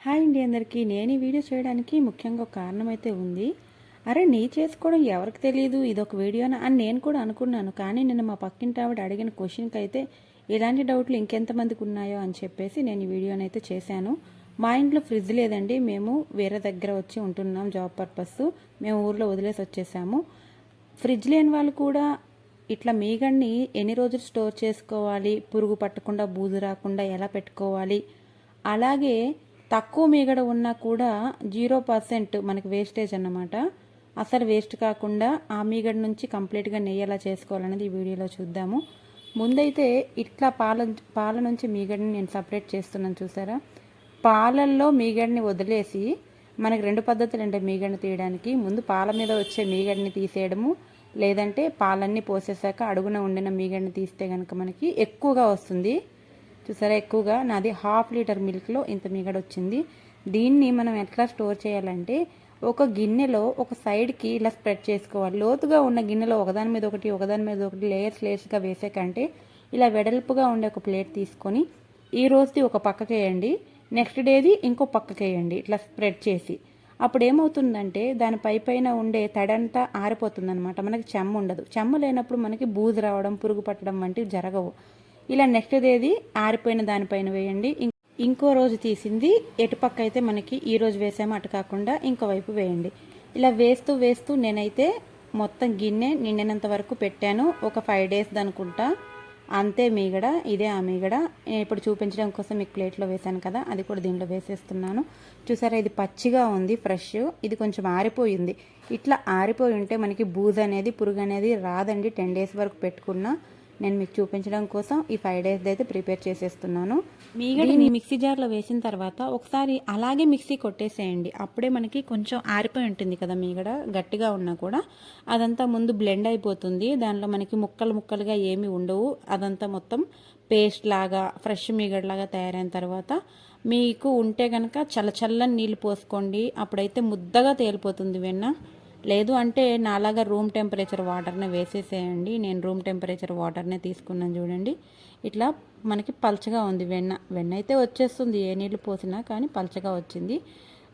Hi అండి అందరికీ. నేను ఈ వీడియో చేయడానికి ముఖ్యంగా ఒక కారణం అయితే ఉంది. అరే నెయ్యి చేసుకోవడం ఎవరికి తెలియదు, ఇదొక వీడియోనా అని నేను కూడా అనుకున్నాను. కానీ నిన్న మా పక్కింటి ఆవిడ అడిగిన క్వశ్చన్కి అయితే ఇలాంటి డౌట్లు ఇంకెంతమందికి ఉన్నాయో అని చెప్పేసి నేను ఈ వీడియోని అయితే చేశాను. మా ఇంట్లో ఫ్రిడ్జ్ లేదండి, మేము వేరే దగ్గర వచ్చి ఉంటున్నాం జాబ్ పర్పస్. మేము ఊర్లో వదిలేసి వచ్చేసాము. ఫ్రిడ్జ్ లేని వాళ్ళు కూడా ఇట్లా మీగడ్ని ఎన్ని రోజులు స్టోర్ చేసుకోవాలి, పురుగు పట్టకుండా బూజు రాకుండా ఎలా పెట్టుకోవాలి, అలాగే తక్కువ మీగడ ఉన్నా కూడా 0% మనకి వేస్టేజ్ అన్నమాట. అసలు వేస్ట్ కాకుండా ఆ మీగడ నుంచి కంప్లీట్గా నెయ్యి ఎలా చేసుకోవాలనేది ఈ వీడియోలో చూద్దాము. ముందైతే ఇట్లా పాల నుంచి మీగడని నేను సపరేట్ చేస్తున్నాను చూసారా. పాలల్లో మీగడని వదిలేసి మనకి రెండు పద్ధతులు అంటే మీగడని తీయడానికి. ముందు పాల మీద వచ్చే మీగడని తీసేయడము, లేదంటే పాలన్నీ పోసేసాక అడుగున ఉండిన మీగడని తీస్తే కనుక మనకి ఎక్కువగా వస్తుంది. చూసారా, ఎక్కువగా నాది 1/2 లీటర్ మిల్క్లో ఇంత మీగడ వచ్చింది. దీన్ని మనం ఎట్లా స్టోర్ చేయాలంటే ఒక గిన్నెలో ఒక సైడ్కి ఇలా స్ప్రెడ్ చేసుకోవాలి. లోతుగా ఉన్న గిన్నెలో ఒకదాని మీద ఒకటి లేయర్స్గా వేసే కంటే ఇలా వెడల్పుగా ఉండే ఒక ప్లేట్ తీసుకొని ఈ రోజుది ఒక పక్కకి వేయండి, నెక్స్ట్ డేది ఇంకో పక్కకి వేయండి, ఇట్లా స్ప్రెడ్ చేసి. అప్పుడు ఏమవుతుందంటే దాని పైన ఉండే తడంతా ఆరిపోతుంది అనమాట. మనకి చెమ్మ ఉండదు. చెమ్మ లేనప్పుడు మనకి బూజు రావడం, పురుగు పట్టడం వంటివి జరగవు. ఇలా నెక్స్ట్ డేది ఆరిపోయిన దానిపైన వేయండి. ఇంకో రోజు తీసింది ఎటుపక్క అయితే మనకి ఈ రోజు వేసామో అటు కాకుండా ఇంకో వైపు వేయండి. ఇలా వేస్తూ నేనైతే మొత్తం గిన్నె నిండినంత వరకు పెట్టాను. ఒక 5 days అనుకుంటా. అంతే మీగడ, ఇదే ఆ మీగడ. నేను ఇప్పుడు చూపించడం కోసం మీకు ప్లేట్లో వేసాను కదా, అది కూడా దీంట్లో వేసేస్తున్నాను. చూసారా, ఇది పచ్చిగా ఉంది, ఫ్రెష్. ఇది కొంచెం ఆరిపోయింది. ఇట్లా ఆరిపోయి ఉంటే మనకి బూజు అనేది, పురుగు అనేది రాదండి. 10 days వరకు పెట్టుకున్నా. నేను మీకు చూపించడం కోసం ఈ 5 days అయితే ప్రిపేర్ చేసేస్తున్నాను. మీగడని మిక్సీ జార్లో వేసిన తర్వాత ఒకసారి అలాగే మిక్సీ కొట్టేసేయండి. అప్పుడే మనకి కొంచెం ఆరిపోయి ఉంటుంది కదా మీగడ, గట్టిగా ఉన్నా కూడా అదంతా ముందు బ్లెండ్ అయిపోతుంది. దానిలో మనకి ముక్కలుగా ఏమీ ఉండవు. అదంతా మొత్తం పేస్ట్ లాగా, ఫ్రెష్ మీగడలాగా తయారైన తర్వాత మీకు ఉంటే కనుక చల్లని నీళ్ళు పోసుకోండి. అప్పుడైతే ముద్దగా తేలిపోతుంది వెన్న. లేదు అంటే నాలాగా రూమ్ టెంపరేచర్ వాటర్నే వేసేసేయండి. నేను రూమ్ టెంపరేచర్ వాటర్నే తీసుకున్నాను చూడండి. ఇట్లా మనకి పల్చగా ఉంది వెన్న అయితే వచ్చేస్తుంది ఏ నీళ్ళు పోసినా, కానీ పల్చగా వచ్చింది.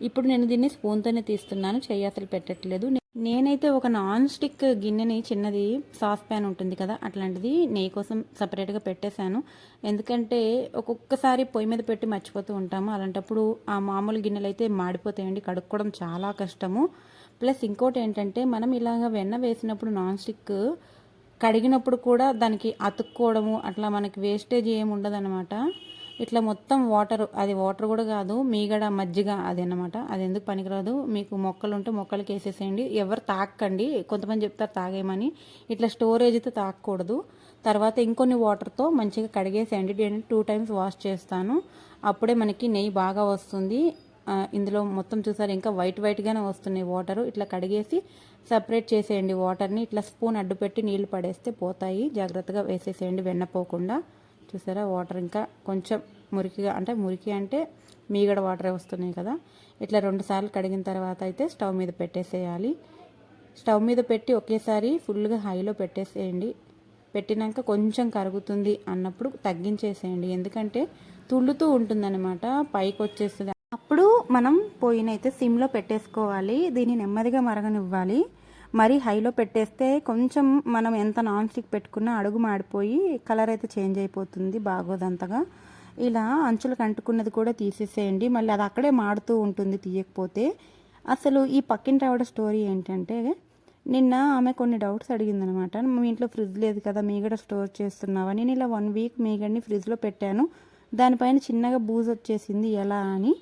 ఇప్పుడు నేను దీన్ని స్పూన్తోనే తీస్తున్నాను, చెయ్యి అసలు పెట్టట్లేదు. నేనైతే ఒక నాన్ స్టిక్ గిన్నెని, చిన్నది సాస్ ప్యాన్ ఉంటుంది కదా, అట్లాంటిది నెయ్యి కోసం సపరేట్గా పెట్టేశాను. ఎందుకంటే ఒక్కొక్కసారి పొయ్యి మీద పెట్టి మర్చిపోతూ ఉంటాము. అలాంటప్పుడు ఆ మామూలు గిన్నెలు అయితే మాడిపోతాయండి, కడుక్కోవడం చాలా కష్టము. ప్లస్ ఇంకోటి ఏంటంటే మనం ఇలాగ వెన్న వేసినప్పుడు నాన్ స్టిక్ కడిగినప్పుడు కూడా దానికి అతుక్కోవడము అట్లా మనకి వేస్టేజ్ ఏమి ఉండదన్నమాట. ఇట్లా మొత్తం వాటర్, అది వాటర్ కూడా కాదు, మీగడ మజ్జిగ అది అన్నమాట. అది ఎందుకు పనికిరాదు. మీకు మొక్కలు ఉంటే మొక్కలకి వేసేసేయండి. ఎవరు తాకండి, కొంతమంది చెప్తారు తాగేయమని. ఇట్లా స్టోరేజ్ అయితే తాకూడదు. తర్వాత ఇంకొన్ని వాటర్తో మంచిగా కడిగేసేయండి. నేను 2 times వాష్ చేస్తాను. అప్పుడే మనకి నెయ్యి బాగా వస్తుంది. ఇందులో మొత్తం చూసారు, ఇంకా వైట్గానే వస్తున్నాయి వాటరు. ఇట్లా కడిగేసి సపరేట్ చేసేయండి వాటర్ని. ఇట్లా స్పూన్ అడ్డు పెట్టి నీళ్లు పడేస్తే పోతాయి. జాగ్రత్తగా వేసేసేయండి వెన్నపోకుండా. చూసారా, వాటర్ ఇంకా కొంచెం మురికి అంటే మీగడ వాటరే వస్తున్నాయి కదా. ఇట్లా 2 సార్లు కడిగిన తర్వాత అయితే స్టవ్ మీద పెట్టేసేయాలి. స్టవ్ మీద పెట్టి ఒకేసారి ఫుల్గా హైలో పెట్టేసేయండి. పెట్టినాక కొంచెం కరుగుతుంది అన్నప్పుడు తగ్గించేసేయండి. ఎందుకంటే తుళ్ళుతూ ఉంటుందన్నమాట, పైకి వచ్చేస్తుంది. అప్పుడు మనం పొయ్యినైతే సిమ్లో పెట్టేసుకోవాలి. దీన్ని నెమ్మదిగా మరగనివ్వాలి. మరి హైలో పెట్టేస్తే కొంచెం మనం ఎంత నాన్ స్టిక్ పెట్టుకున్నా అడుగు మాడిపోయి కలర్ అయితే చేంజ్ అయిపోతుంది, బాగోదంతగా. ఇలా అంచులకు అంటుకున్నది కూడా తీసేసేయండి. మళ్ళీ అది అక్కడే మాడుతూ ఉంటుంది తీయకపోతే. అసలు ఈ పక్కింటి ఆవిడ స్టోరీ ఏంటంటే, నిన్న ఆమె కొన్ని డౌట్స్ అడిగిందనమాట. మీ ఇంట్లో ఫ్రిడ్జ్ లేదు కదా, మీగడ స్టోర్ చేస్తున్నావా? నేను ఇలా 1 week మీగడని ఫ్రిడ్జ్లో పెట్టాను, దానిపైన చిన్నగా బూజు వచ్చేసింది, ఎలా అని.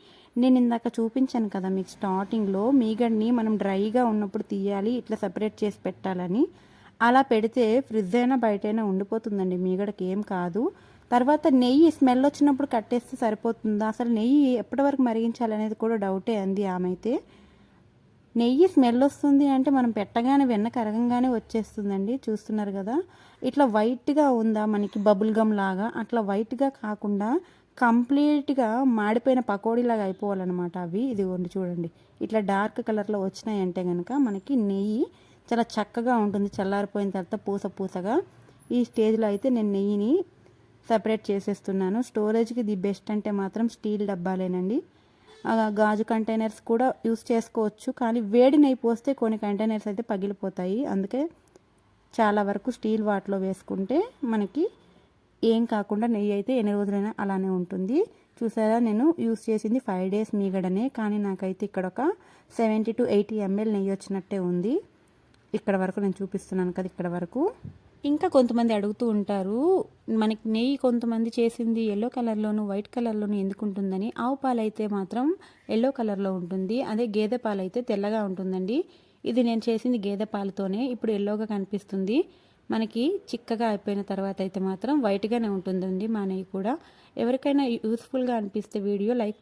నేను ఇందాక చూపించాను కదా మీకు స్టార్టింగ్లో, మీగడ్ని మనం డ్రైగా ఉన్నప్పుడు తీయాలి, ఇట్లా సపరేట్ చేసి పెట్టాలని. అలా పెడితే ఫ్రిడ్జ్ అయినా బయటైనా ఉండిపోతుందండి, మీగడకి ఏం కాదు. తర్వాత నెయ్యి స్మెల్ వచ్చినప్పుడు కట్టేస్తే సరిపోతుందా? అసలు నెయ్యి ఎప్పటి వరకు మరిగించాలనేది కూడా డౌటే అంది ఆమె అయితే. నెయ్యి స్మెల్ వస్తుంది అంటే మనం పెట్టగానే వెన్న కరగంగానే వచ్చేస్తుందండి. చూస్తున్నారు కదా, ఇట్లా వైట్గా ఉందా మనకి బబుల్ గమ్ లాగా, అట్లా వైట్గా కాకుండా కంప్లీట్గా మాడిపోయిన పకోడీలాగా అయిపోవాలన్నమాట అవి. ఇది వండి చూడండి, ఇట్లా డార్క్ కలర్లో వచ్చినాయంటే కనుక మనకి నెయ్యి చాలా చక్కగా ఉంటుంది. చల్లారిపోయిన తర్వాత పూసగా ఈ స్టేజ్లో అయితే నేను నెయ్యిని సపరేట్ చేసేస్తున్నాను. స్టోరేజ్కి ది బెస్ట్ అంటే మాత్రం స్టీల్ డబ్బాలేనండి. గాజు కంటైనర్స్ కూడా యూస్ చేసుకోవచ్చు. కానీ వేడి నెయ్యి పోస్తే కొన్ని కంటైనర్స్ అయితే పగిలిపోతాయి. అందుకే చాలా వరకు స్టీల్ వాటిలో వేసుకుంటే మనకి ఏం కాకుండా నెయ్యి అయితే ఎన్ని రోజులైనా అలానే ఉంటుంది. చూసారా, నేను యూస్ చేసింది 5 days మీగడనే, కానీ నాకైతే ఇక్కడ ఒక 70 to 80 ml నెయ్యి వచ్చినట్టే ఉంది. ఇక్కడ వరకు నేను చూపిస్తున్నాను కదా, ఇక్కడ వరకు. ఇంకా కొంతమంది అడుగుతూ ఉంటారు, మనకి నెయ్యి కొంతమంది చేసింది ఎల్లో కలర్లోను వైట్ కలర్లోను ఎందుకు ఉంటుందని. ఆవు పాలు అయితే మాత్రం ఎల్లో కలర్లో ఉంటుంది, అదే గేదె పాలు అయితే తెల్లగా ఉంటుందండి. ఇది నేను చేసింది గేదె పాలతోనే, ఇప్పుడు ఎల్లోగా కనిపిస్తుంది. మనకి చిక్కగా అయిపోయిన తర్వాత అయితే మాత్రం వైట్గానే ఉంటుందండి మా నెయ్యి కూడా. ఎవరికైనా యూస్ఫుల్గా అనిపిస్తే వీడియో లైక్